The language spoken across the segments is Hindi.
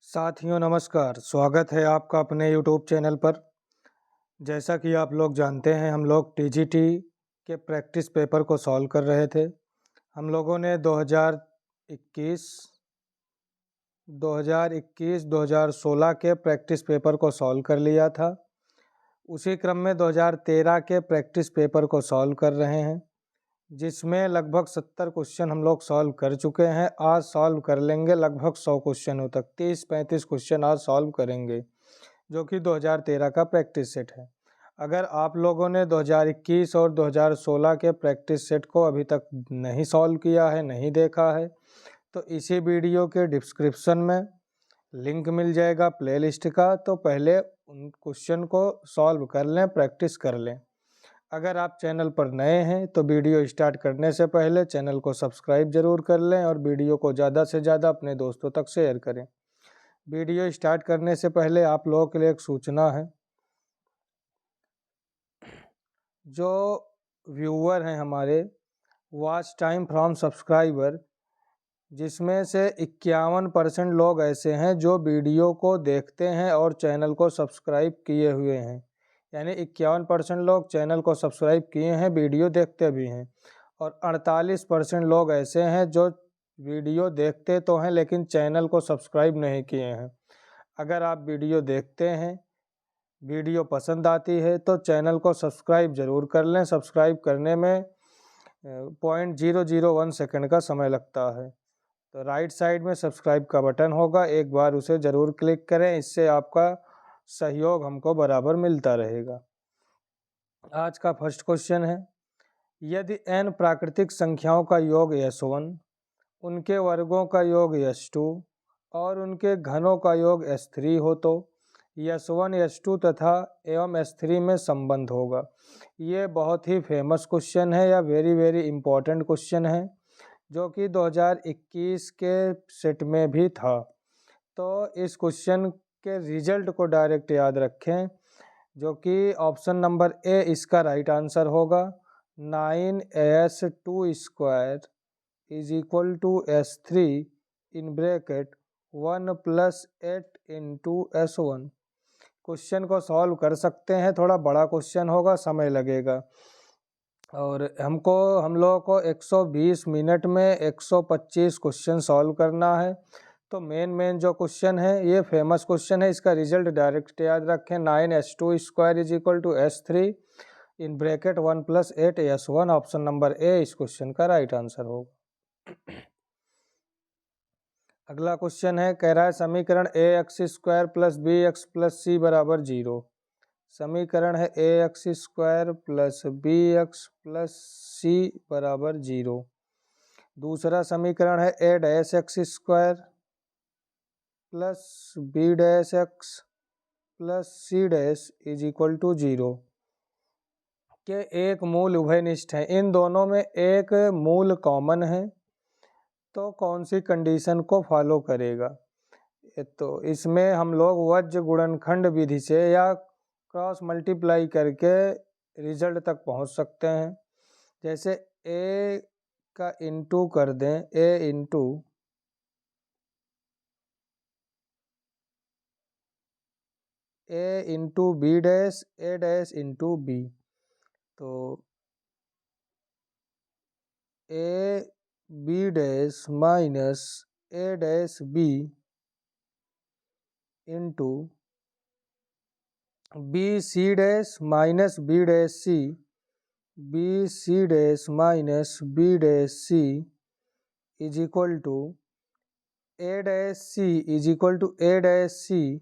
साथियों नमस्कार, स्वागत है आपका अपने यूट्यूब चैनल पर। जैसा कि आप लोग जानते हैं, हम लोग टीजीटी के प्रैक्टिस पेपर को सॉल्व कर रहे थे। हम लोगों ने 2016 के प्रैक्टिस पेपर को सॉल्व कर लिया था। उसी क्रम में 2013 के प्रैक्टिस पेपर को सॉल्व कर रहे हैं, जिसमें लगभग 70 क्वेश्चन हम लोग सॉल्व कर चुके हैं। आज सॉल्व कर लेंगे लगभग 100 क्वेश्चनों तक, 30-35 क्वेश्चन आज सॉल्व करेंगे, जो कि 2013 का प्रैक्टिस सेट है। अगर आप लोगों ने 2021 और 2016 के प्रैक्टिस सेट को अभी तक नहीं सॉल्व किया है, नहीं देखा है, तो इसी वीडियो के डिस्क्रिप्शन में लिंक मिल जाएगा प्लेलिस्ट का। तो पहले उन क्वेश्चन को सॉल्व कर लें, प्रैक्टिस कर लें। अगर आप चैनल पर नए हैं तो वीडियो स्टार्ट करने से पहले चैनल को सब्सक्राइब जरूर कर लें और वीडियो को ज़्यादा से ज़्यादा अपने दोस्तों तक शेयर करें। वीडियो स्टार्ट करने से पहले आप लोगों के लिए एक सूचना है। जो व्यूअर हैं हमारे, वॉच टाइम फ्रॉम सब्सक्राइबर, जिसमें से 51% लोग ऐसे हैं जो वीडियो को देखते हैं और चैनल को सब्सक्राइब किए हुए हैं। यानी 51% लोग चैनल को सब्सक्राइब किए हैं, वीडियो देखते भी हैं, और 48% लोग ऐसे हैं जो वीडियो देखते तो हैं लेकिन चैनल को सब्सक्राइब नहीं किए हैं। अगर आप वीडियो देखते हैं, वीडियो पसंद आती है, तो चैनल को सब्सक्राइब ज़रूर कर लें। सब्सक्राइब करने में 0.001 सेकंड का समय लगता है। तो राइट साइड में सब्सक्राइब का बटन होगा, एक बार उसे ज़रूर क्लिक करें, इससे आपका सहयोग हमको बराबर मिलता रहेगा। आज का फर्स्ट क्वेश्चन है, यदि n प्राकृतिक संख्याओं का योग s1, उनके वर्गों का योग s2 और उनके घनों का योग s3 हो तो s1, s2 तथा एवं s3 में संबंध होगा। ये बहुत ही फेमस क्वेश्चन है या वेरी इम्पोर्टेंट क्वेश्चन है, जो कि 2021 के सेट में भी था। तो इस क्वेश्चन के रिजल्ट को डायरेक्ट याद रखें, जो कि ऑप्शन नंबर ए इसका राइट आंसर होगा। 9s2 square is equal to s3 in bracket 1 + 8 into s1। Question को सॉल्व कर सकते हैं, थोड़ा बड़ा क्वेश्चन होगा, समय लगेगा, और हम लोगों को 120 मिनट में 125 क्वेश्चन सॉल्व करना है। तो मेन जो क्वेश्चन है ये फेमस क्वेश्चन है, इसका रिजल्ट डायरेक्ट याद रखें। 9s2 square is equal to s3 in bracket 1 + 8 s1। Option number A इस क्वेश्चन का राइट आंसर होगा। अगला क्वेश्चन है, कह रहा है समीकरण ax² + bx + c बराबर 0। समीकरण है ax² + bx + c बराबर 0। दूसरा समीकरण है a'(x² + b'(x + c' is equal to 0 के एक मूल उभयनिष्ठ है। इन दोनों में एक मूल कॉमन है, तो कौन सी कंडीशन को फॉलो करेगा? तो इसमें हम लोग वज्र गुणनखंड विधि से या क्रॉस मल्टीप्लाई करके रिजल्ट तक पहुंच सकते हैं। जैसे a का इंटू कर दें, a into b dash a dash into b, तो a b dash minus a dash b into b c dash minus b dash c, b c dash minus b dash c is equal to a dash c is equal to a dash c,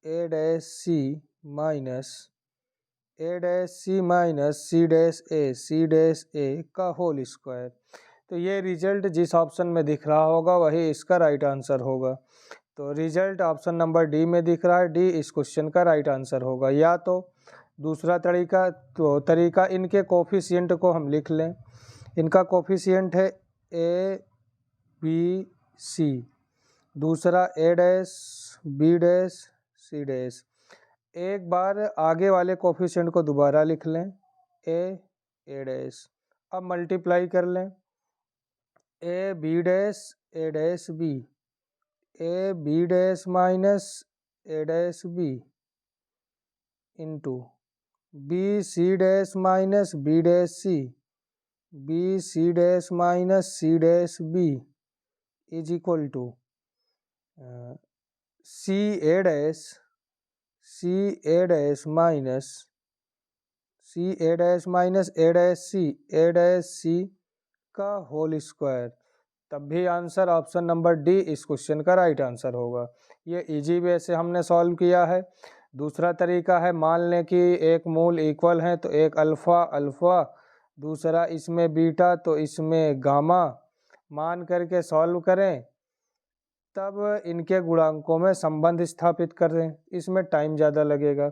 a dash c minus a dash c minus c dash a, c dash a का होल स्क्वायर। तो ये रिजल्ट जिस ऑप्शन में दिख रहा होगा वही इसका राइट आंसर होगा। तो रिजल्ट ऑप्शन नंबर डी में दिख रहा है, डी इस क्वेश्चन का राइट आंसर होगा। या तो दूसरा तरीका इनके कोफिशिएंट को हम लिख लें। इनका कोफिशिएंट है ए बी सी, दूसरा A dash B dash C dash. एक बार आगे वाले कोफिशिएंट को दोबारा लिख लें, ए डैश। अब मल्टीप्लाई कर लें, A B dash A dash B, A B dash minus A dash B into B C dash minus B dash C, B C dash minus C dash B is equal to C A dash minus A dash C का होल स्क्वायर। तब भी आंसर ऑप्शन नंबर डी इस क्वेश्चन का राइट आंसर होगा। ये इजी वे से हमने सॉल्व किया है। दूसरा तरीका है, मान लें कि एक मूल इक्वल है तो एक अल्फ़ा अल्फ़ा, दूसरा इसमें बीटा तो इसमें गामा, मान करके सॉल्व करें, तब इनके गुणांकों में संबंध स्थापित करें। इसमें टाइम ज़्यादा लगेगा।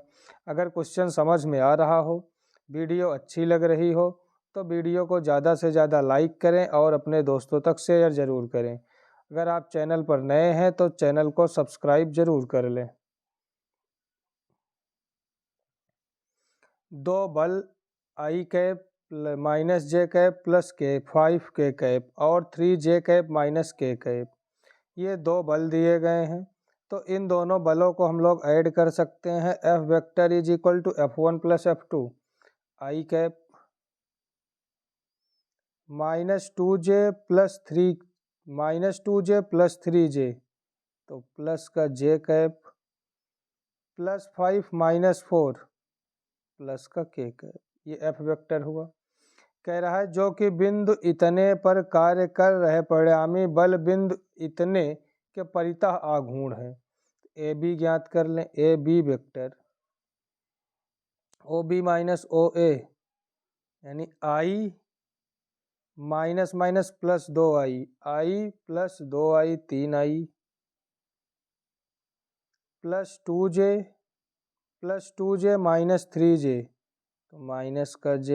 अगर क्वेश्चन समझ में आ रहा हो, वीडियो अच्छी लग रही हो, तो वीडियो को ज़्यादा से ज़्यादा लाइक करें और अपने दोस्तों तक शेयर ज़रूर करें। अगर आप चैनल पर नए हैं तो चैनल को सब्सक्राइब ज़रूर कर लें। दो बल आई कैप माइनस जे कैप प्लस के 5 के कैप और 3 जे कैप माइनस के कैप, ये दो बल दिए गए हैं। तो इन दोनों बलों को हम लोग ऐड कर सकते हैं। F vector is equal to F1 plus F2 I cap minus 2J plus 3J, तो प्लस का J cap plus 5 minus 4 plus का K कैप, ये F वेक्टर हुआ। कह रहा है जो कि बिंदु इतने पर कार्य कर रहे परिणामी बल बिंदु इतने के परितः आघूर्ण है। ए बी ज्ञात कर लें। A B vector O B minus O A यानी I minus minus plus 2i, I plus 2i 3i plus 2j minus 3j, तो माइनस का j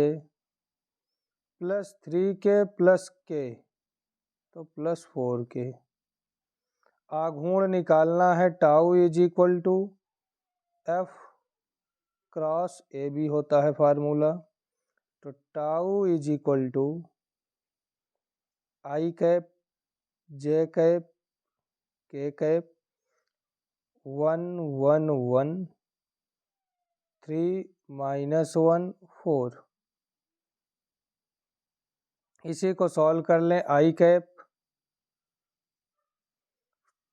plus 3k plus k, तो प्लस 4k। आघूर्ण निकालना है। Tau is equal to F cross A B होता है फार्मूला, तो tau is equal to I cap J cap K cap 1 1 1 3 minus 1 4। इसी को सॉल्व कर लें। आई कैप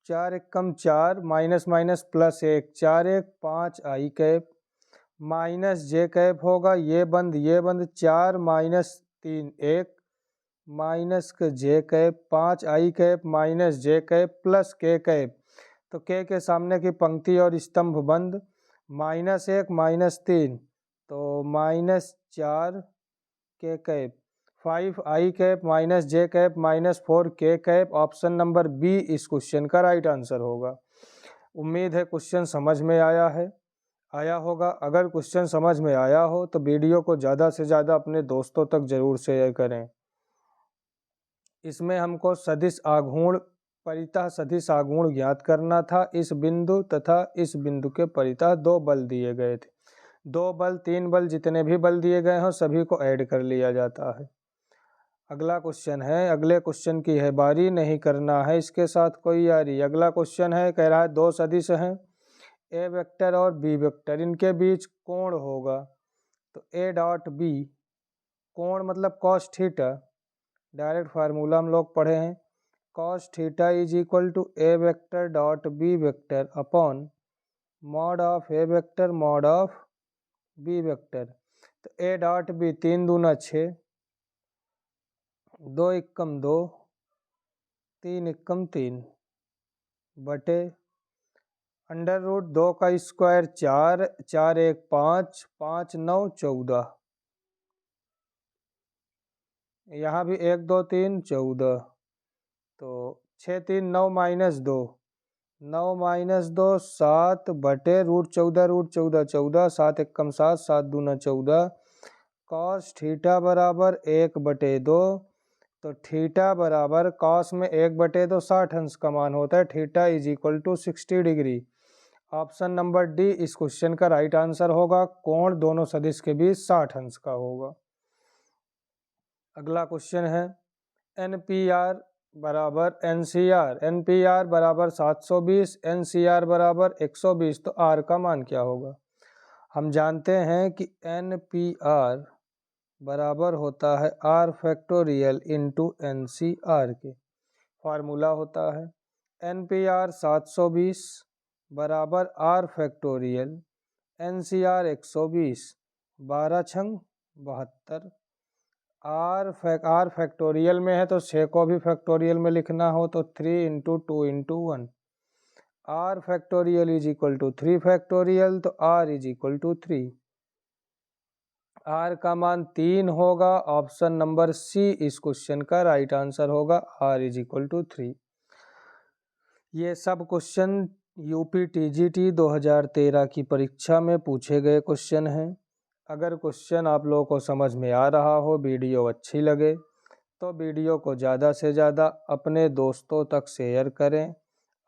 4 एकम 4 माइनस माइनस प्लस 1 4 1 5 आई कैप माइनस जे कैप होगा, ये बंद 4 माइनस 3 1 माइनस के जे कैप 5 आई कैप माइनस जे कैप प्लस के कैप, तो के सामने की पंक्ति और स्तंभ बंद, माइनस 1 माइनस 3, तो माइनस 4 के कैप 5 आई कैप माइनस जे कैप माइनस 4 के कैप। ऑप्शन नंबर बी इस क्वेश्चन का राइट आंसर होगा। उम्मीद है क्वेश्चन समझ में आया होगा। अगर क्वेश्चन समझ में आया हो तो वीडियो को ज़्यादा से ज़्यादा अपने दोस्तों तक ज़रूर शेयर करें। इसमें हमको सदिश आघूर्ण परितः सदिश आघूर्ण ज्ञात करना था। इस बिंदु तथा इस बिंदु के परितः दो बल दिए गए थे। 2 बल 3 बल जितने भी बल दिए गए हों सभी को ऐड कर लिया जाता है। अगला क्वेश्चन है, अगले क्वेश्चन की है बारी, नहीं करना है इसके साथ कोई यारी। अगला क्वेश्चन है, कह रहा है दो सदिश हैं ए वेक्टर और बी वेक्टर, इनके बीच कोण होगा। तो ए डॉट बी, कोण मतलब कॉस थीटा, डायरेक्ट फार्मूला हम लोग पढ़े हैं। Cos theta is equal to A vector dot B vector upon mod of A vector mod of B vector. तो ए डॉट बी 3 दूना 6, 2 एकम 2, 3 एकम 3 बटे अंडर रूट 2 का स्क्वायर 4, 4 1 5, 5 9 14, यहाँ भी 1 2 3 14, तो 6 3 9 माइनस 2, 9 माइनस 2 7 बटे रूट 14 14, 7 एकम 7, 7 दूना 14, कॉस थीटा बराबर 1 बटे 2, तो थीटा बराबर कॉस में 1 बटे 2 60 अंश का मान होता है। Theta is equal to 60 degree. Option number D इस क्वेश्चन का राइट आंसर होगा। कोण दोनों सदिश के बीच 60 अंश का होगा। अगला क्वेश्चन है, NPR बराबर NCR, NPR बराबर 720, NCR बराबर 120, तो R का मान क्या होगा? हम जानते हैं कि NPR बराबर होता है R फैक्टोरियल इंटू NCR के। फार्मूला होता है NPR 720 बराबर R फैक्टोरियल NCR 120, 12 छंग 72। आर फैक्टोरियल में है तो 6 को भी फैक्टोरियल में लिखना हो तो 3 into 2 into 1। R factorial is equal to 3 factorial, तो R is equal to 3। R का मान 3 होगा। ऑप्शन नंबर सी इस क्वेश्चन का राइट आंसर होगा, आर इज इक्वल टू 3। ये सब क्वेश्चन यूपी टीजीटी 2013 की परीक्षा में पूछे गए क्वेश्चन हैं। अगर क्वेश्चन आप लोगों को समझ में आ रहा हो, वीडियो अच्छी लगे तो वीडियो को ज़्यादा से ज़्यादा अपने दोस्तों तक शेयर करें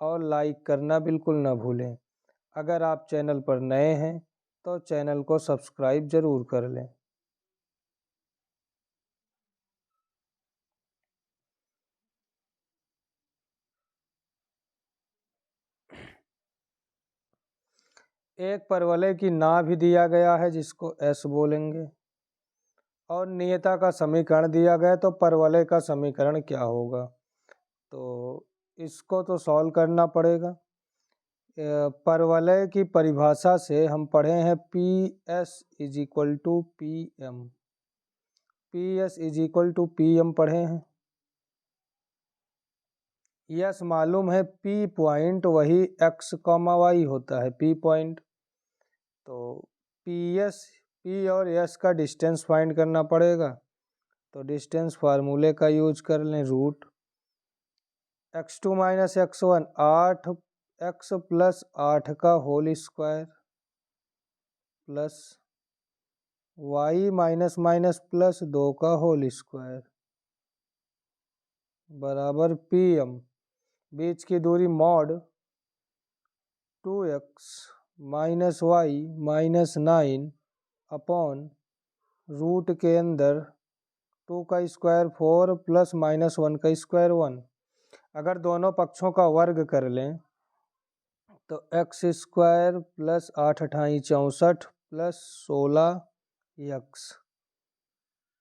और लाइक करना बिल्कुल ना भूलें। अगर आप चैनल पर नए हैं तो चैनल को सब्सक्राइब ज़रूर कर लें। एक परवलय की नाभ भी दिया गया है जिसको S बोलेंगे, और नियता का समीकरण दिया गया, तो परवलय का समीकरण क्या होगा? तो इसको तो सॉल्व करना पड़ेगा। परवलय की परिभाषा से हम पढ़े हैं PS is equal to PM, PS is equal to PM पढ़े हैं। यस मालूम है, P पॉइंट वही X, Y होता है, P पॉइंट। तो P और S का डिस्टेंस फाइंड करना पड़ेगा, तो डिस्टेंस फार्मूले का यूज कर लें। Root x2 minus x1 8, x plus 8 का whole square plus y minus minus plus 2 का होल स्क्वायर बराबर PM। बीच की दूरी mod 2x minus y minus 9 upon root के अंदर 2 का स्क्वायर 4 प्लस माइनस 1 का स्क्वायर 1। अगर दोनों पक्षों का वर्ग कर लें तो x स्क्वायर प्लस 8 अठाई 64 plus 16x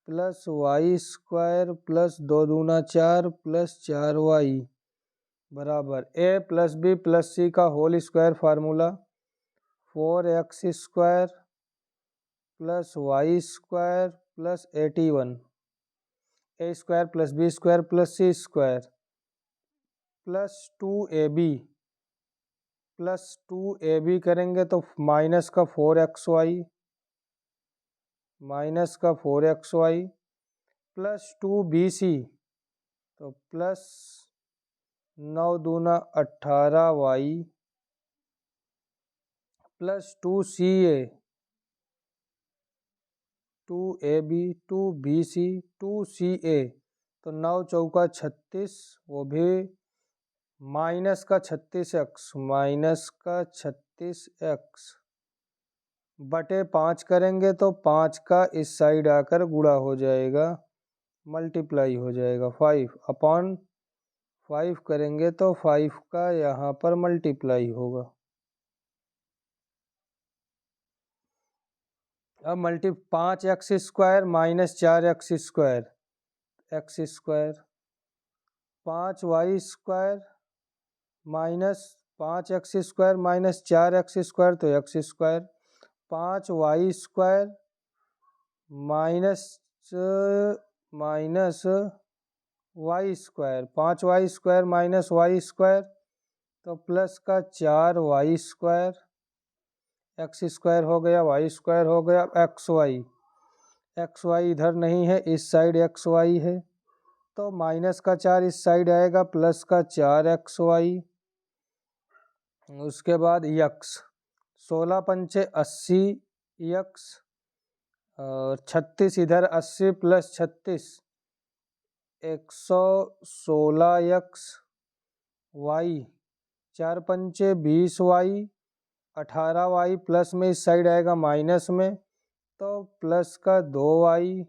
plus Y square plus 2 दूना 4 प्लस 4y बराबर a plus b plus c का whole square formula 4x square plus Y square plus 81, a square plus b square plus c square plus 2ab plus 2ab करेंगे तो माइनस का 4xy माइनस का 4xy प्लस 2bc, तो प्लस 9 दूना 18y plus 2ca 2ab 2bc 2ca, तो 9 चौका 36, वो भी माइनस का 36x माइनस का 36x बटे 5 करेंगे तो 5 का इस साइड आकर गुणा हो जाएगा, मल्टीप्लाई हो जाएगा। 5 अपॉन 5 करेंगे तो 5 का यहाँ पर मल्टीप्लाई होगा। अब 5x square minus 4x square x square 5y square minus 5x square minus 4x square, तो x square 5y square minus minus y square 5y square minus y square, तो प्लस का 4y स्क्वायर x स्क्वायर हो गया, y स्क्वायर हो गया। xy इधर नहीं है, इस साइड xy है, तो माइनस का 4 इस साइड आएगा, प्लस का 4xy। उसके बाद x 16 पंचे 80 x और 36 इधर 80 प्लस 36 116 x y 4 पंचे 20 y 18 y प्लस में इस साइड आएगा माइनस में, तो प्लस का 2y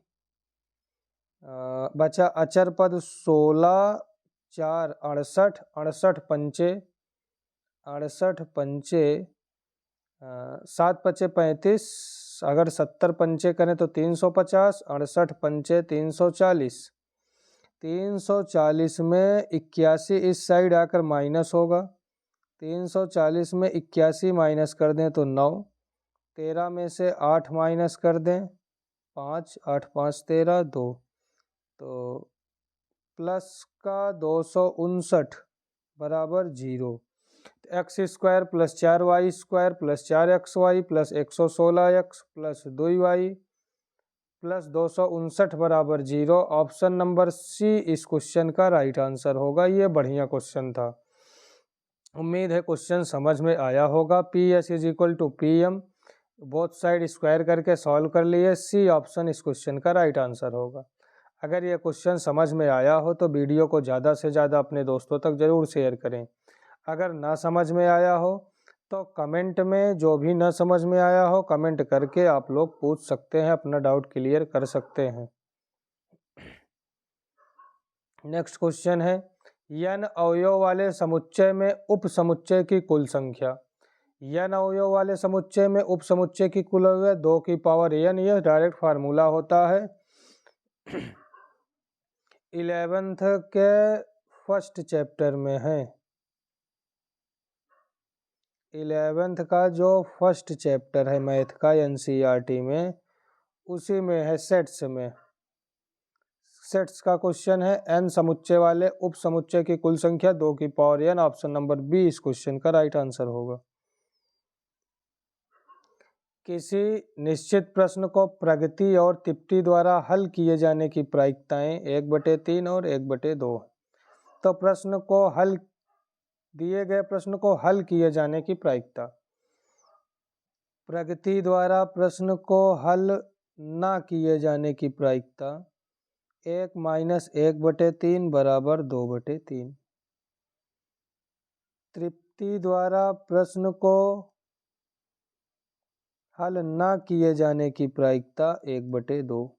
बचा अचर पद 16 4 68, 68 पंचे 7 पचे 35, अगर 70 पंचे करें तो 350, 68 पंचे 340, 340 में 81 इस साइड आकर माइनस होगा, 340 में 81 माइनस कर दें तो 9, 13 में से 8 माइनस कर दें 5, 8 5 13 2, तो प्लस का 259 बराबर 0। X square plus 4y square plus 4xy plus 116x plus 2y plus 259 बराबर 0। ऑप्शन नंबर सी इस क्वेश्चन का राइट आंसर होगा। ये बढ़िया क्वेश्चन था, उम्मीद है क्वेश्चन समझ में आया होगा। P S is equal to P M, both side square करके सॉल्व कर लिए। सी ऑप्शन इस क्वेश्चन का राइट आंसर होगा। अगर ये क्वेश्चन समझ में आया हो तो वीडियो को ज़्यादा से ज़्यादा अपने दोस्तों तक ज़रूर शेयर करें। अगर ना समझ में आया हो तो कमेंट में, जो भी ना समझ में आया हो कमेंट करके आप लोग पूछ सकते हैं, अपना डाउट क्लियर कर सकते हैं। नेक्स्ट क्वेश्चन है, n अवयव वाले समुच्चय में उप समुच्चय की कुल संख्या। n अवयव वाले समुच्चय में उप समुच्चय की कुल अवयव 2 की पावर n, यह डायरेक्ट फार्मूला होता है। 11th के फर्स्ट चैप्टर में है, 11th का जो फर्स्ट चैप्टर है मैथ का NCERT में, उसी में है सेट्स में। सेट्स का क्वेश्चन है n समुच्चय वाले उप समुच्चय की कुल संख्या 2 की power n। Option number B इस क्वेश्चन का राइट आंसर होगा। किसी निश्चित प्रश्न को प्रगति और तिप्टी द्वारा हल किए जाने की प्रायिकताएं 1/3 और 1/2। तो प्रश्न को हल, दिए गए प्रश्न को हल किए जाने की प्रायिकता, प्रगति द्वारा प्रश्न को हल ना किए जाने की प्रायिकता 1 - 1/3 बराबर 2/3। तृप्ति द्वारा प्रश्न को हल ना किए जाने की प्रायिकता 1/2।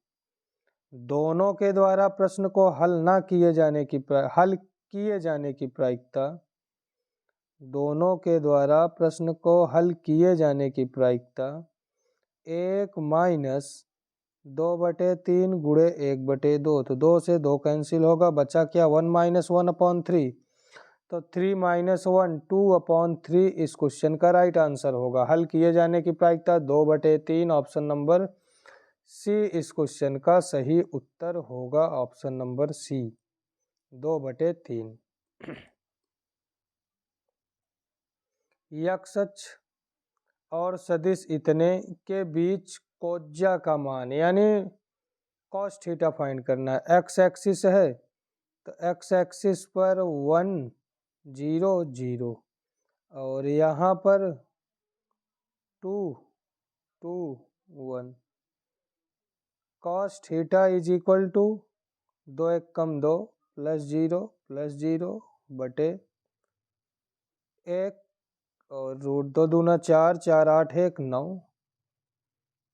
दोनों के द्वारा प्रश्न को हल ना किए जाने की हल किए जाने की प्रायिकता, दोनों के द्वारा प्रश्न को हल किए जाने की प्रायिकता 1 - 2/3 गुणे 1/2। तो 2 से 2 कैंसिल होगा, बचा क्या 1 - 1/3। तो 3 - 1 2/3 इस क्वेश्चन का राइट आंसर होगा। हल किए जाने की प्रायिकता 2/3। ऑप्शन नंबर सी इस क्वेश्चन का सही उत्तर होगा। Option number C 2/3। यक्ष अक्ष और सदिश इतने के बीच कोज्या का मान, यानी cos थीटा फाइंड करना है। एक्स एक्सिस है तो एक्स एक्सिस पर 1 0 0 और यहाँ पर 2 2 1। cos theta is equal to 2 1 कम 2 +0 +0 बटे 1 और √2 दूना 4 4 8 1 9।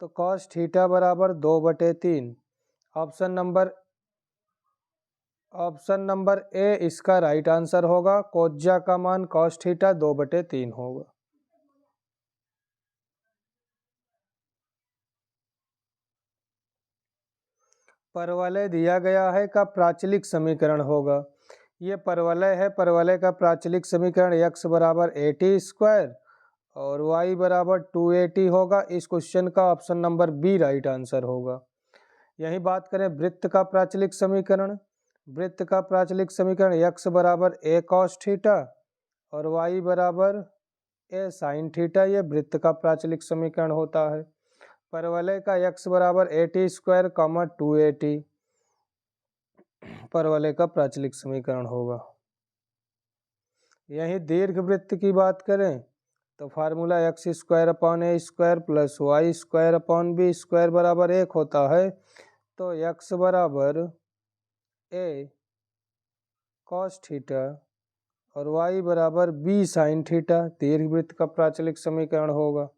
तो cos थीटा बराबर 2/3। ऑप्शन नंबर ए इसका राइट आंसर होगा। कोज्या का मान cos थीटा 2/3 होगा। परवलय दिया गया है का प्राचलिक समीकरण होगा। ये परवलय है, परवलय का प्राचलिक समीकरण x बराबर 80² और y बराबर 280 होगा। इस क्वेश्चन का option number B right answer होगा। यही बात करें वृत्त का प्राचलिक समीकरण, वृत्त का प्राचलिक समीकरण x बराबर a cos थीटा और y बराबर a sin थीटा, ये वृत्त का प्राचलिक समीकरण होता है। परवलय का x बराबर 80² 280 परवलय का प्राचलिक समीकरण होगा। यही दीर्घवृत्त की बात करें तो फार्मूला x² + y² + b² बराबर 1 होता है। तो x बराबर a cos थीटा और y बराबर b sin थीटा दीर्घवृत्त का प्राचलिक समीकरण होगा।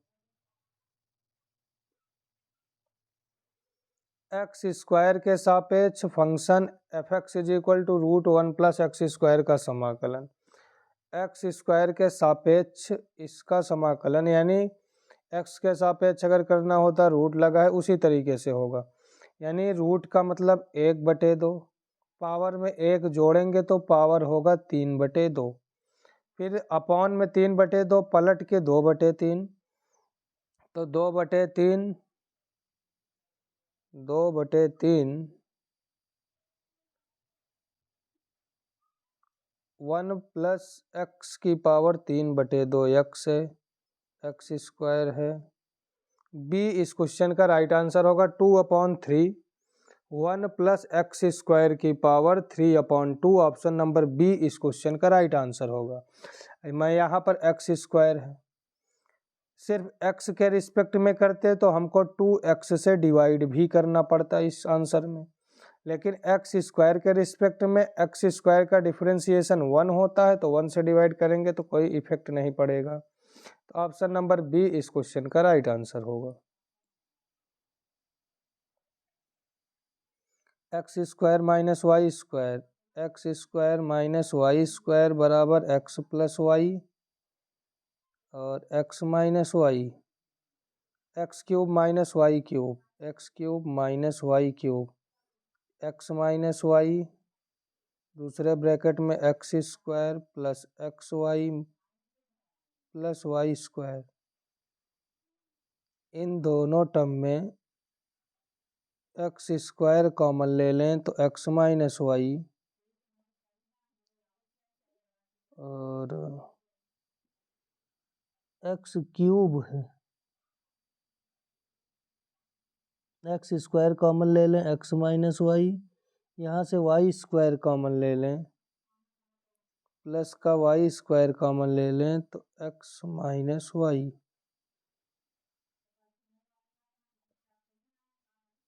एक्स स्क्वायर के सापेक्ष function F X is equal to √1 plus X square का समाकलन। एक्स स्क्वायर के सापेक्ष इसका समाकलन, यानी एक्स के सापेक्ष अगर करना होता रूट लगा है उसी तरीके से होगा, यानी रूट का मतलब 1/2, पावर में 1 जोड़ेंगे तो पावर होगा 3/2, फिर अपॉन में 3/2 पलट के 2/3, तो 2/3 1 प्लस एक्स की पावर 3/2 एक्स है, एक्स स्क्वायर है। बी इस क्वेश्चन का राइट आंसर होगा 2/3 1 प्लस एक्स स्क्वायर की पावर 3/2, ऑप्शन नंबर बी इस क्वेश्चन का राइट आंसर होगा। मैं यहाँ पर एक्स स्क्वायर है, सिर्फ एक्स के रिस्पेक्ट में करते तो हमको 2x से डिवाइड भी करना पड़ता इस आंसर में, लेकिन एक्स स्क्वायर के रिस्पेक्ट में एक्स स्क्वायर का डिफरेंशिएशन 1 होता है, तो 1 से डिवाइड करेंगे तो कोई इफेक्ट नहीं पड़ेगा। तो ऑप्शन नंबर बी इस क्वेश्चन का राइट आंसर होगा। X square minus Y square, x square minus Y square बराबर एक्स प्लस वाई और x minus y, x cube minus y cube, x cube minus y cube, x minus y दूसरे ब्रैकेट में x square plus x y plus Y square. इन दोनों टर्म में एक्स स्क्वायर कॉमन ले लें तो एक्स माइनस वाई और एक्स क्यूब है, एक्स स्क्वायर कॉमन ले लें एक्स माइनस वाई, यहाँ से वाई स्क्वायर कॉमन ले लें प्लस का वाई स्क्वायर कॉमन ले लें तो x minus y,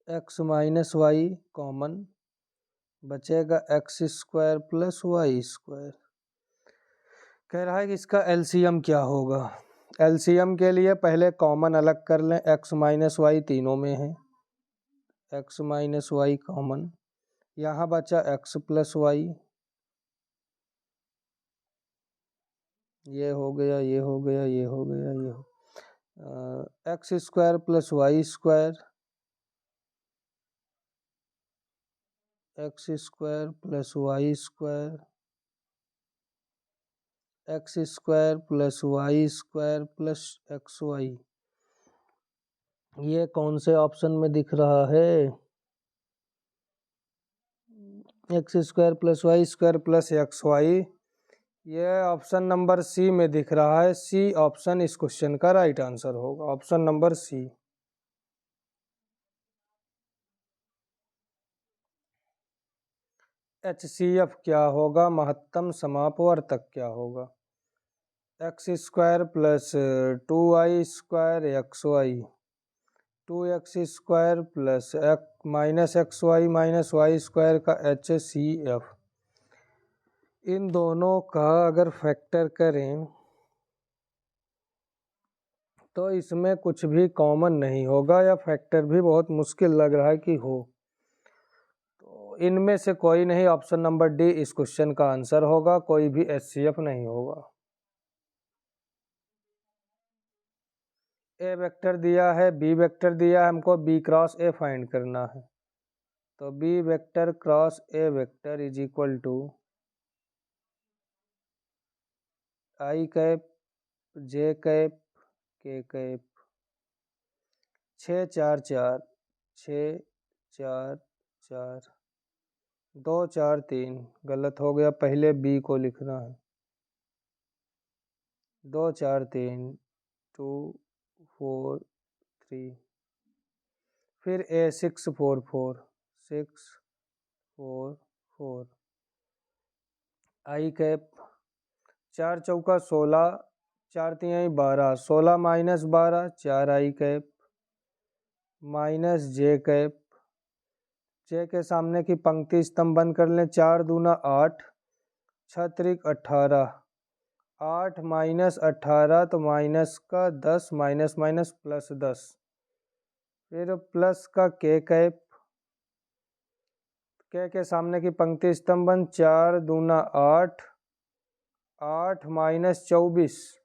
x minus y common बचेगा x square plus Y square. कह रहा है कि इसका एलसीएम क्या होगा। एलसीएम के लिए पहले कॉमन अलग कर लें, एक्स माइनस वाई तीनों में है, एक्स माइनस वाई कॉमन, यहाँ बचा एक्स प्लस वाई, ये हो गया, ये हो गया, ये हो गया, ये हो X square plus Y square, x square plus Y square, x square plus Y square plus x Y. ये कौन से ऑप्शन में दिख रहा है? X square plus Y square plus x Y, ये ऑप्शन नंबर सी में दिख रहा है। सी ऑप्शन इस क्वेश्चन का राइट आंसर होगा, ऑप्शन नंबर सी। HCF क्या होगा, महत्तम समापवर्तक क्या होगा? X square plus 2y square x Y, 2x square plus minus X Y minus Y square का HCF। इन दोनों का अगर फैक्टर करें तो इसमें कुछ भी कॉमन नहीं होगा, या फैक्टर भी बहुत मुश्किल लग रहा है कि हो। तो इनमें से कोई नहीं, ऑप्शन नंबर डी इस क्वेश्चन का आंसर होगा, कोई भी HCF नहीं होगा। ए वेक्टर दिया है, बी वेक्टर दिया है, हमको बी क्रॉस ए फाइंड करना है। तो B vector cross A vector is equal to I cap J cap K cap, 6 4 4 6 4 4 2 4 3, गलत हो गया, पहले बी को लिखना है, 2 4 3 2 4 3, फिर ए 6 4 4 6 4 4, आई कैप 4 चौका 16, 4 तिहाई 12, 16 माइनस 12 4 आई कैप माइनस जे कैप, जे के सामने की पंक्ति स्तंभ बंद कर लें, 4 दूना 8 6 त्रिक 18, 8 माइनस 18 तो माइनस का 10 माइनस माइनस प्लस 10, फिर प्लस का के कैप के सामने की पंक्ति स्तंभन 4 दूना 8, 8 माइनस 24,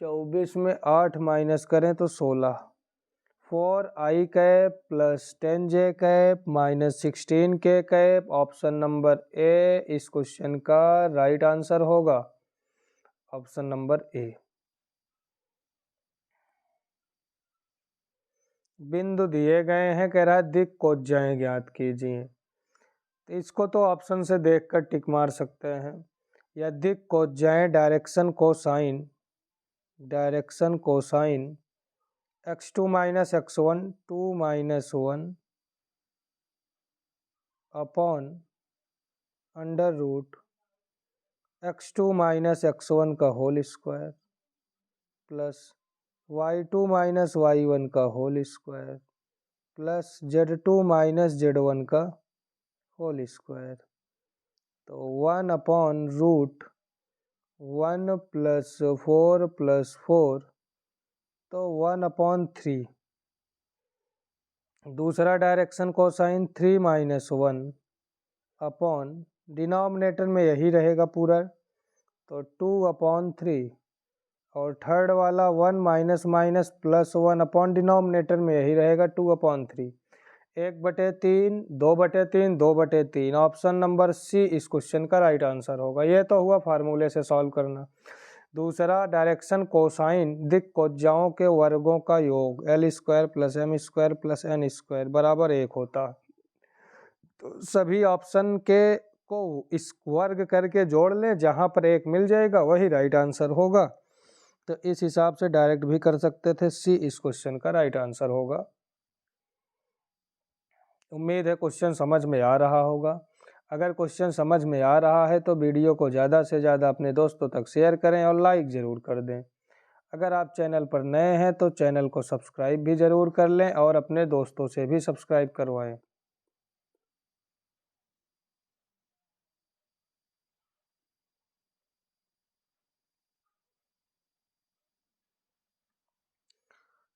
24 में 8 माइनस करें तो 16, 4i cap plus 10j cap minus 16k cap. Option number A इस क्वेश्चन का राइट आंसर होगा, ऑप्शन नंबर ए। बिंदु दिए गए हैं, कह रहा है दिक् कोज्जाएं ज्ञात कीजिए। तो इसको तो ऑप्शन से देखकर टिक मार सकते हैं। या दिक् कोज्जाएं direction cosine x2 minus x1 2 minus 1 upon under root x2 minus x1 का whole square plus y2 minus y1 का whole square plus z2 minus z1 का होल स्क्वायर। तो 1 अपॉन रूट 1 प्लस 4 प्लस 4, तो 1 अपॉन 3। दूसरा direction cosine 3 minus 1 upon denominator में यही रहेगा पूरा, तो 2 अपॉन 3। और थर्ड वाला 1 minus minus plus 1 upon denominator में यही रहेगा 2 अपॉन 3। 1/3 2/3 2/3। ऑप्शन नंबर सी इस क्वेश्चन का राइट आंसर होगा। ये तो हुआ फार्मूले से सॉल्व करना। दूसरा डायरेक्शन कोसाइन दिक् कोज्जाओं के वर्गों का योग l square plus m square plus n square बराबर 1 होता है। तो सभी ऑप्शन के को इस वर्ग करके जोड़ लें, जहां पर 1 मिल जाएगा वही राइट आंसर होगा। तो इस हिसाब से डायरेक्ट भी कर सकते थे, सी इस क्वेश्चन का राइट आंसर होगा। उम्मीद है क्वेश्चन समझ में आ रहा होगा। अगर क्वेश्चन समझ में आ रहा है तो वीडियो को ज़्यादा से ज़्यादा अपने दोस्तों तक शेयर करें और लाइक ज़रूर कर दें। अगर आप चैनल पर नए हैं तो चैनल को सब्सक्राइब भी ज़रूर कर लें और अपने दोस्तों से भी सब्सक्राइब करवाएं।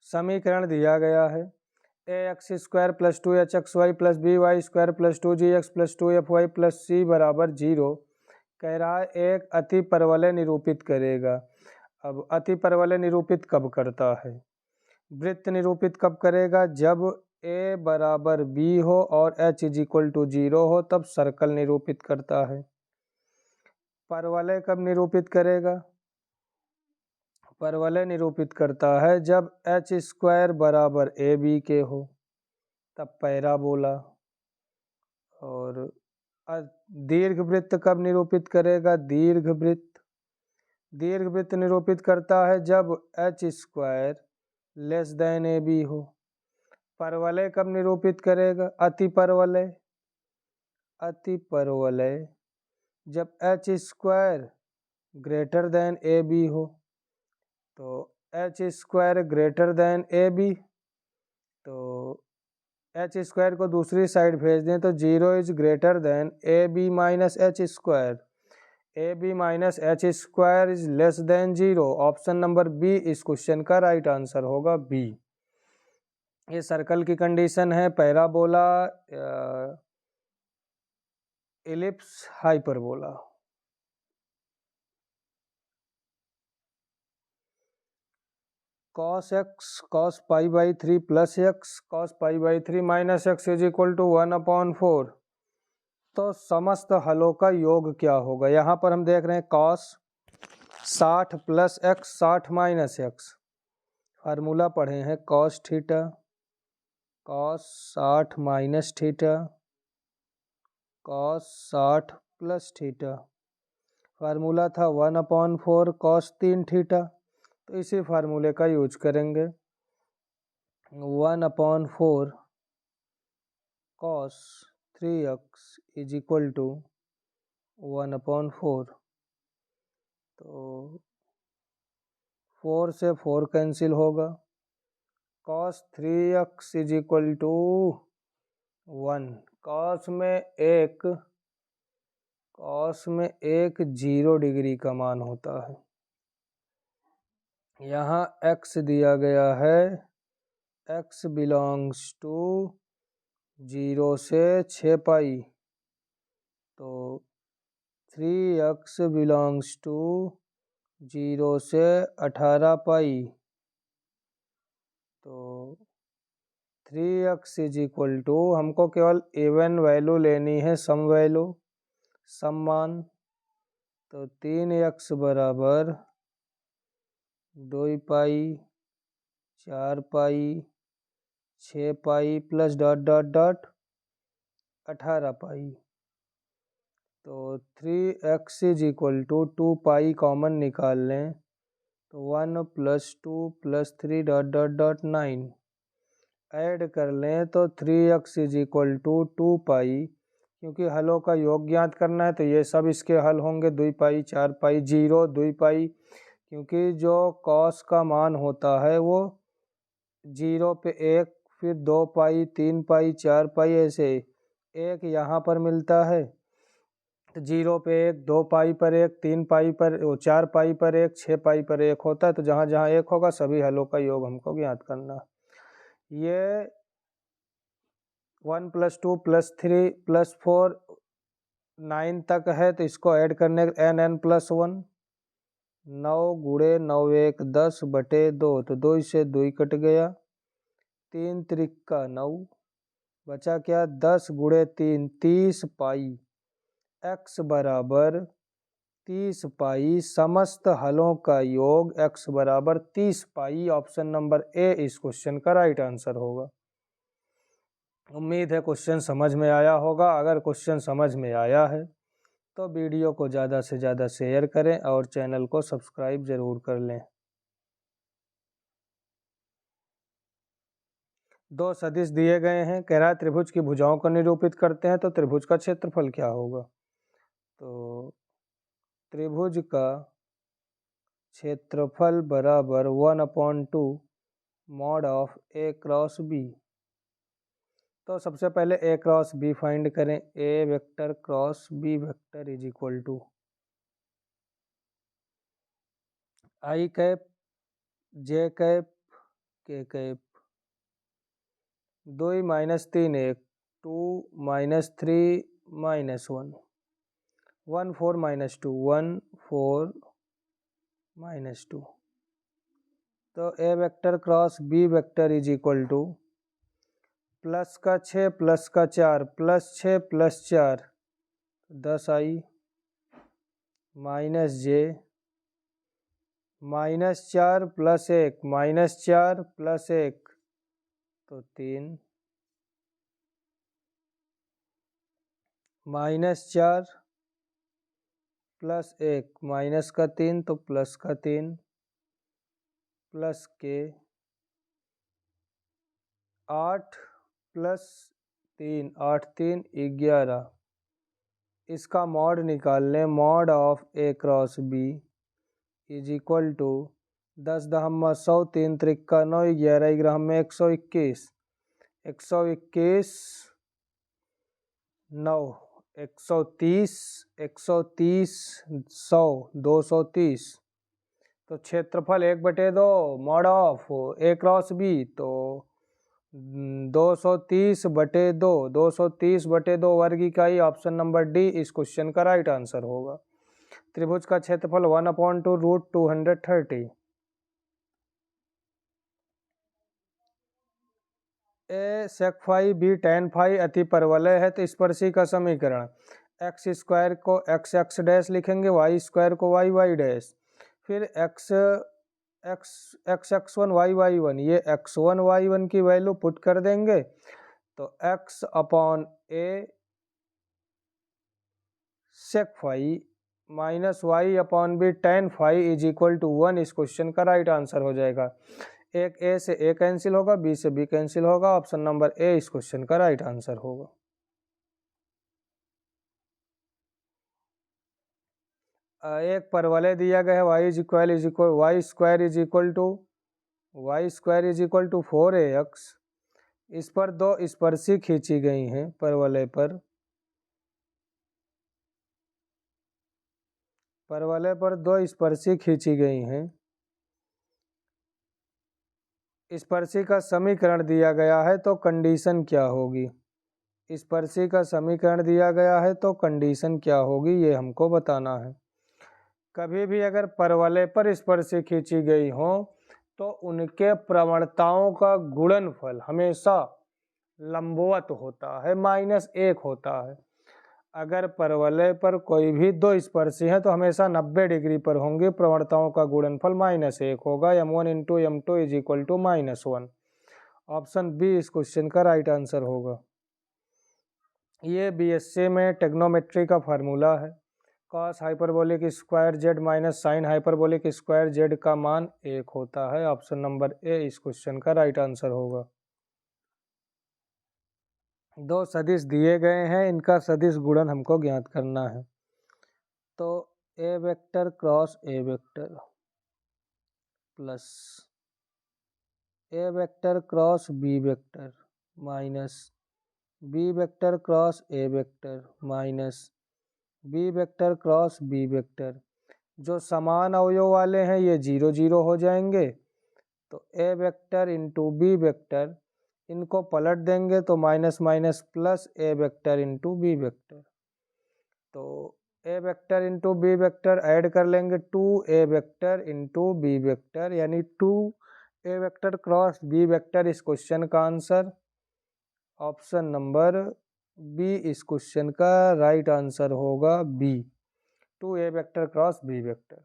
समीकरण दिया गया है ax square plus 2hxy plus by square plus 2gx plus 2fy plus c बराबर 0। कह रहा है एक अति परवलय निरूपित करेगा। अब अति परवलय निरूपित कब करता है? वृत्त निरूपित कब करेगा? जब a बराबर b हो और h इज इक्वल टू 0 हो, तब सर्कल निरूपित करता है। परवलय कब निरूपित करेगा? परवलय निरूपित करता है जब h स्क्वायर बराबर ए बी के हो, तब पैराबोला। और दीर्घवृत्त कब निरूपित करेगा? दीर्घवृत्त निरूपित करता है जब h square less than A B हो। परवलय कब निरूपित करेगा? अति परवलय जब h square greater than A B हो। तो h square greater than A B, तो h स्क्वायर को दूसरी साइड भेज दें तो 0 is greater than A B minus H square. A B minus H square is less than 0। Option number B इस क्वेश्चन का राइट आंसर होगा, बी। ये सर्कल की कंडीशन है, parabola, ellipse, hyperbola. cos x cos pi by 3 plus x cos pi by 3 minus x is equal to 1/4। तो समस्त हलों का योग क्या होगा? यहाँ पर हम देख रहे हैं cos 60 plus x 60 minus x। Formula पढ़े हैं cos theta cos 60 minus theta cos 60 plus theta. Formula था 1/4 cos 3 थीटा। तो इसी फार्मूले का यूज करेंगे। 1/4 cos 3x is equal to 1/4। तो 4 से 4 कैंसिल होगा। cos 3x is equal to 1। cos में एक 0 डिग्री का मान होता है। यहाँ x दिया गया है, x बिलोंग्स टू 0 से 6 पाई, तो 3x बिलोंग्स टू 0 से 18 पाई, तो 3x इज इक्वल टू, हमको केवल इवन वैल्यू लेनी है, सम वैल्यू, सम मान, तो 3x बराबर 2 pi, 4 pi, 6 pi plus dot dot dot 18 pi, तो 3x is equal to 2 pi common निकाल लें, तो 1 + 2 + 3 डॉट डॉट डॉट 9 ऐड कर लें, तो 3x इज इक्वल टू 2 पाई, क्योंकि हलों का योग ज्ञात करना है तो ये सब इसके हल होंगे, 2 पाई, 4 पाई, 0, 2 पाई, क्योंकि जो कॉस का मान होता है वो 0 पे 1, फिर 2 पाई, 3 पाई, 4 पाई, ऐसे 1 यहाँ पर मिलता है, तो 0 पे 1, 2 पाई पर 1, 3 पाई पर, 4 पाई पर 1, 6 पाई पर 1 होता है, तो जहाँ जहाँ 1 होगा सभी हलों का योग हमको ज्ञात करना। ये 1 + 2 + 3 + 4 9 तक है, तो इसको ऐड करने n + 1, 9 गुणे 9 1 10 बटे 2, तो 2 से 2 कट गया, 3 त्रिका 9, बचा क्या, 10 गुणे 3 30 पाई, x बराबर 30 पाई, समस्त हलों का योग x बराबर 30 पाई, ऑप्शन नंबर ए इस क्वेश्चन का राइट आंसर होगा। उम्मीद है क्वेश्चन समझ में आया होगा। अगर क्वेश्चन समझ में आया है तो वीडियो को ज़्यादा से ज़्यादा शेयर करें और चैनल को सब्सक्राइब ज़रूर कर लें। दो सदिश दिए गए हैं, कह रहा है त्रिभुज की भुजाओं को निरूपित करते हैं, तो त्रिभुज का क्षेत्रफल क्या होगा, तो त्रिभुज का क्षेत्रफल बराबर 1/2 mod of a cross b। तो सबसे पहले a क्रॉस b फाइंड करें, a vector cross b vector is equal to i cap, j cap, k cap, 2 - 3 1, 2 - 3 -1, 1 4 - 2 1 4 -2, तो a vector cross b vector is equal two plus का 6 प्लस का 4 प्लस 6 प्लस 4 10 आई, माइनस j, -4 + 1 -4 + 1 तो 3, -4 + 1 माइनस का 3 तो प्लस का 3 प्लस के 8 + 3 8 3 11, इसका मॉड निकाल लें, mod of a cross b is equal to 10 दहम्मा 100, 3 त्रिका 9, 11 ग्राम में 121, 121 9 130 130 100 230, तो क्षेत्रफल 1/2 mod of a cross b, तो 230/2 230/2 वर्ग इकाई, ऑप्शन नंबर डी इस क्वेश्चन का राइट आंसर होगा। त्रिभुज का क्षेत्रफल 1/2 √230। A sec phi B tan phi अति परवलय है, तो स्पर्शी का समीकरण x² को x डैश लिखेंगे, y² को y डैश, फिर x1 y1, ये x1 y1 की वैल्यू पुट कर देंगे, तो x/a sec phi minus y/b tan phi is equal to 1 इस क्वेश्चन का राइट आंसर हो जाएगा। एक a से a कैंसिल होगा, b से b कैंसिल होगा, ऑप्शन नंबर ए इस क्वेश्चन का राइट आंसर होगा। एक परवलय दिया गया है y² is equal to 4ax, इस पर दो स्पर्शी खींची गई हैं, परवलय पर दो स्पर्शी खींची गई हैं, स्पर्शी का समीकरण दिया गया है, तो कंडीशन क्या होगी, स्पर्शी का समीकरण दिया गया है तो कंडीशन क्या होगी ये हमको बताना है। कभी भी अगर परवलय पर स्पर्शी खींची गई हो तो उनके प्रवणताओं का गुणनफल हमेशा लंबवत होता है, -1 होता है। अगर परवलय पर कोई भी दो स्पर्शी हैं तो हमेशा 90 डिग्री पर होंगे, प्रवणताओं का गुणनफल -1 होगा। m1 into m2 is equal to -1। Option B इस क्वेश्चन का राइट आंसर होगा। ये बीएससी में टेग्नोमेट्री का फार्मूला है। Cos hyperbolic square Z minus sine hyperbolic square Z का मान 1 होता है। ऑप्शन नंबर ए इस क्वेश्चन का राइट आंसर होगा। दो सदिश दिए गए हैं, इनका सदिश गुणन हमको ज्ञात करना है। तो a vector cross A vector plus a vector cross b vector minus b vector cross A vector minus b vector cross b vector, जो समान अवयव वाले हैं ये 0 0 हो जाएंगे। तो a vector into b vector, इनको पलट देंगे तो minus minus plus a vector into b vector. तो a vector into b vector add कर लेंगे 2 a vector into b vector, यानी 2 a vector cross b vector इस क्वेश्चन का आंसर। ऑप्शन नंबर बी इस क्वेश्चन का राइट आंसर होगा, B 2 a vector cross b vector.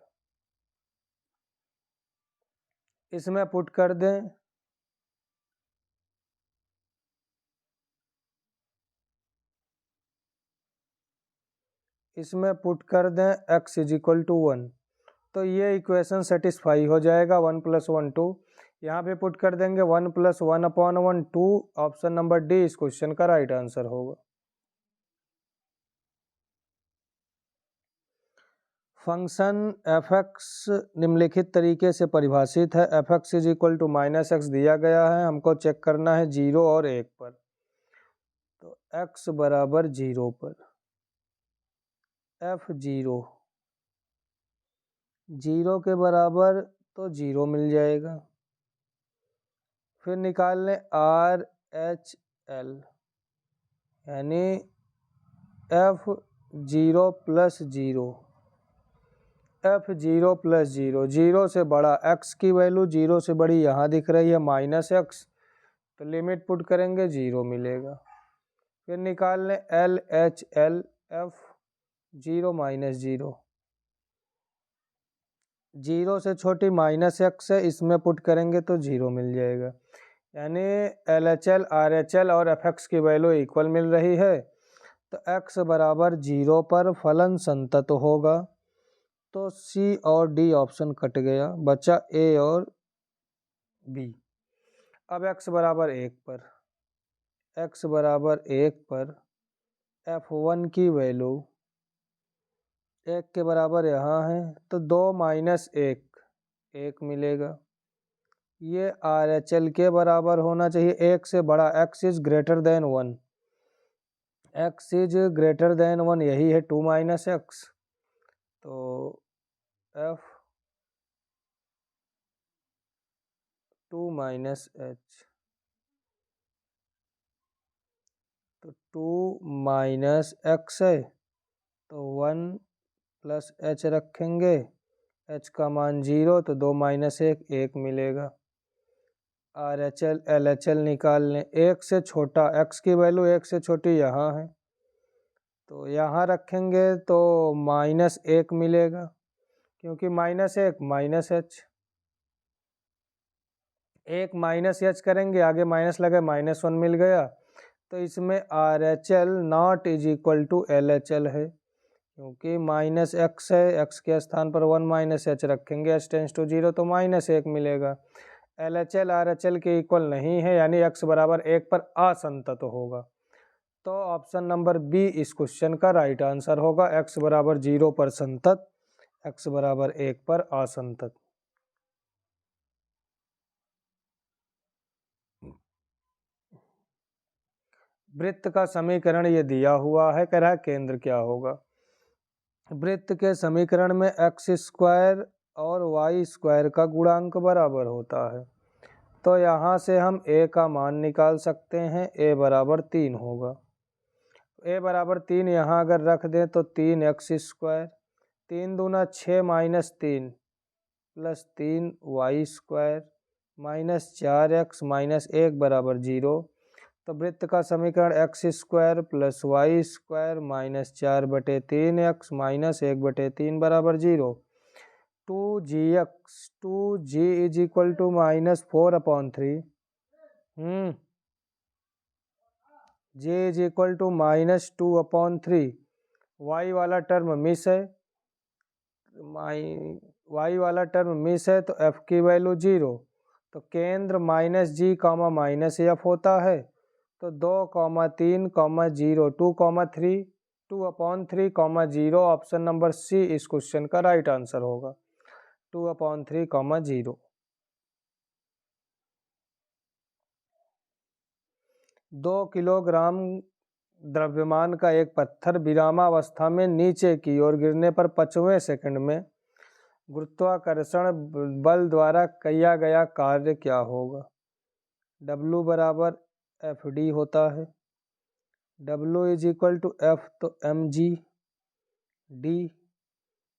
इसमें पुट कर दें x इज इक्वल टू 1, तो ये इक्वेशन सेटिस्फाई हो जाएगा। 1 + 1 2, यहाँ पे पुट कर देंगे 1 + 1/1 2। ऑप्शन नंबर डी इस क्वेश्चन का राइट आंसर होगा। फंक्शन f(x) निम्नलिखित तरीके से परिभाषित है। f(x) is equal to -x दिया गया है, हमको चेक करना है 0 और 1 पर। तो x बराबर 0 पर f(0) 0 के बराबर तो 0 मिल जाएगा। फिर निकाल लें RHL, यानी f(0 + 0) f(0 + 0), 0 से बड़ा x की वैल्यू 0 से बड़ी यहाँ दिख रही है -x, तो लिमिट पुट करेंगे 0 मिलेगा। फिर निकाल लें LHL, f(0 - 0), 0 से छोटी -x है, इसमें पुट करेंगे तो 0 मिल जाएगा। यानी LHL, RHL और fx की वैल्यू इक्वल मिल रही है। तो x बराबर 0 पर फलन संतत होगा, तो C और D ऑप्शन कट गया, बचा A और B। अब x बराबर 1 पर, x बराबर 1 पर f1 की वैल्यू 1 के बराबर यहाँ है, तो 2 - 1 1 मिलेगा। ये RHL के बराबर होना चाहिए, 1 से बड़ा, x is greater then 1, x is greater then 1 यही है 2 - x। तो f(2 - h), तो 2 - x है, तो 1 + h रखेंगे, h का मान 0, तो 2 - 1 1 मिलेगा। RHL LHL निकाल लें, 1 से छोटा, x की वैल्यू 1 से छोटी यहाँ है, तो यहाँ रखेंगे तो -1 मिलेगा, क्योंकि -1 -h, 1 - h करेंगे, आगे माइनस लगे -1 मिल गया। तो इसमें RHL not is equal to LHL है, क्योंकि -x है, x के स्थान पर 1 - h रखेंगे, h टेंस टू 0, तो -1 मिलेगा। LHL RHL के इक्वल नहीं है, यानी x बराबर 1 पर असंतत होगा। तो ऑप्शन नंबर बी इस क्वेश्चन का राइट आंसर होगा, x बराबर 0 पर संतत, x बराबर 1 पर असंतत। वृत्त का समीकरण ये दिया हुआ है, कह रहा है केंद्र क्या होगा। वृत्त के समीकरण में x² और y² का गुणांक बराबर होता है, तो यहाँ से हम a का मान निकाल सकते हैं, a बराबर 3 होगा। ए बराबर 3 यहाँ अगर रख दें तो 3x², 3 दूना 6 -3 plus 3y² minus 4x minus 1 बराबर 0। तो वृत्त का समीकरण x² plus y² minus 4/3x minus 1/3 बराबर 0। 2g is equal to -4/3 j is equal to -2/3। y वाला टर्म मिस है, y वाला टर्म मिस है तो f की वैल्यू 0। तो केंद्र -g, -f होता है। तो 2, 3, 0, 2, 3, 2/3, 0 ऑप्शन नंबर सी इस क्वेश्चन का राइट आंसर होगा। 2/3, 0। 2 किलोग्राम द्रव्यमान का एक पत्थर विरामावस्था में नीचे की ओर गिरने पर 5वें सेकंड में गुरुत्वाकर्षण बल द्वारा किया गया कार्य क्या होगा? W बराबर FD होता है। W is equal to F तो mg,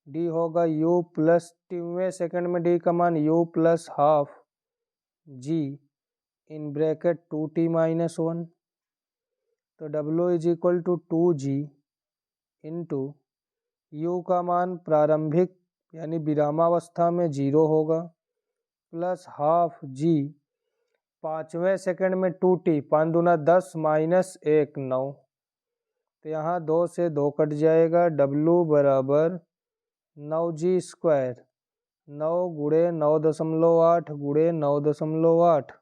D होगा U प्लस 3वें सेकंड में D का मान U plus half G in bracket 2t-1। तो W is equal to 2g into U का मान प्रारंभिक यानी विरामावस्था में 0 होगा प्लस हाफ G 5वें सेकंड में 2t, 5 दूना 10 माइनस 1 9। तो यहाँ 2 से 2 कट जाएगा। W बराबर 9g², 9 गुणे 9.8 गुणे 9.8।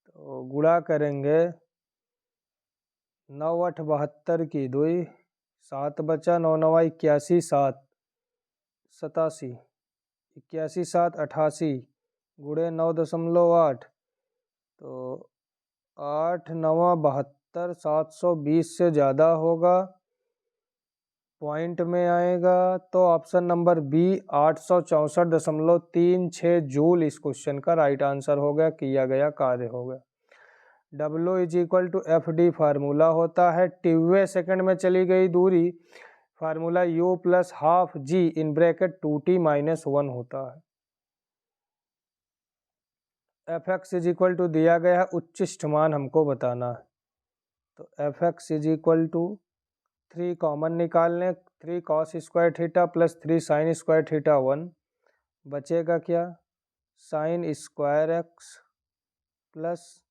तो गुणा करेंगे 9 8 72 की 2, 7 बचा, 9 9 81, 7 87, 81 7 88 गुणे 9.8। तो 8 9 72, 720 से ज़्यादा होगा, पॉइंट में आएगा। तो ऑप्शन नंबर बी 864.36 जूल इस क्वेश्चन का राइट आंसर हो गया, किया गया कार्य हो गया। W is equal to FD formula होता है, 2वें सेकंड में चली गई दूरी formula U plus half G in bracket 2t-1 होता है। Fx इज इक्वल टू दिया गया है, उच्चिष्ट मान हमको बताना है। तो Fx is equal to 3 common निकाल लें, 3 cos² theta plus 3 sin² theta 1 बचेगा क्या? sin² x plus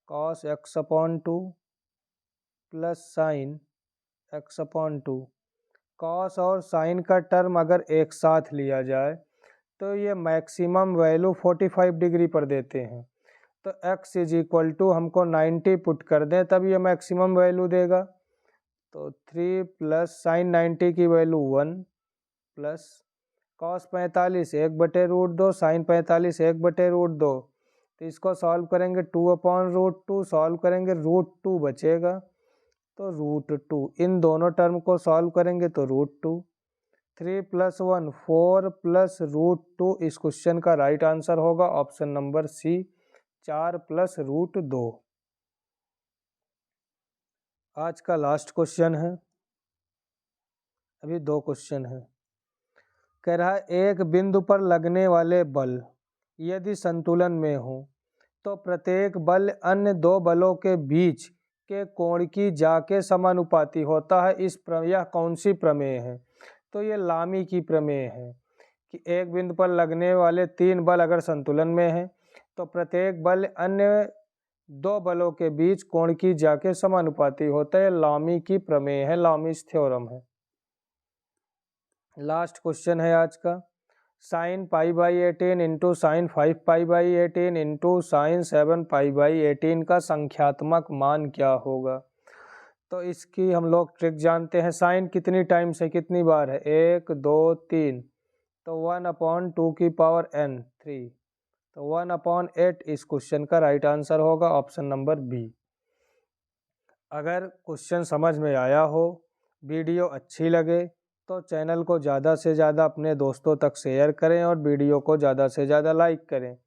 cos x/2 plus sin x/2। cos और sin का टर्म अगर एक साथ लिया जाए तो ये मैक्सिमम वैल्यू 45 डिग्री पर देते हैं। तो x इज इक्वल टू हमको 90 पुट कर दें तब ये मैक्सिमम वैल्यू देगा। तो 3 प्लस sin 90 की वैल्यू 1 प्लस cos 45 1/√2 sin 45 1/√2। तो इसको सॉल्व करेंगे 2/√2, सॉल्व करेंगे √2 बचेगा। तो √2 इन दोनों टर्म को सॉल्व करेंगे तो √2। 3 + 1 4 प्लस √2 इस क्वेश्चन का राइट आंसर होगा ऑप्शन नंबर सी 4 प्लस √2। आज का लास्ट क्वेश्चन है, अभी 2 क्वेश्चन है। कह रहा है एक बिंदु पर लगने वाले बल यदि संतुलन में हो तो प्रत्येक बल अन्य 2 बलों के बीच के कोण की जा के समानुपाती होता है। यह कौन सी प्रमेय है? तो ये लामी की प्रमेय है कि एक बिंदु पर लगने वाले 3 बल अगर संतुलन में हैं तो प्रत्येक बल अन्य 2 बलों के बीच कोण की जा के समानुपाती होता है। लामी की प्रमेय है, लामीज थ्योरम है। लास्ट क्वेश्चन है आज का, sin π/18 into sine 5π/18 into sine 7π/18 का संख्यात्मक मान क्या होगा? तो इसकी हम लोग ट्रिक जानते हैं। साइन कितनी टाइम्स है, कितनी बार है? 1 2 3, तो 1/2 की पावर n 3, तो 1/8 इस क्वेश्चन का राइट आंसर होगा ऑप्शन नंबर बी। अगर क्वेश्चन समझ में आया हो, वीडियो अच्छी लगे तो चैनल को ज़्यादा से ज़्यादा अपने दोस्तों तक शेयर करें और वीडियो को ज़्यादा से ज़्यादा लाइक करें।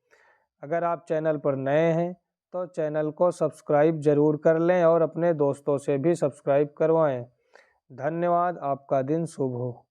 अगर आप चैनल पर नए हैं तो चैनल को सब्सक्राइब ज़रूर कर लें और अपने दोस्तों से भी सब्सक्राइब करवाएं। धन्यवाद। आपका दिन शुभ हो।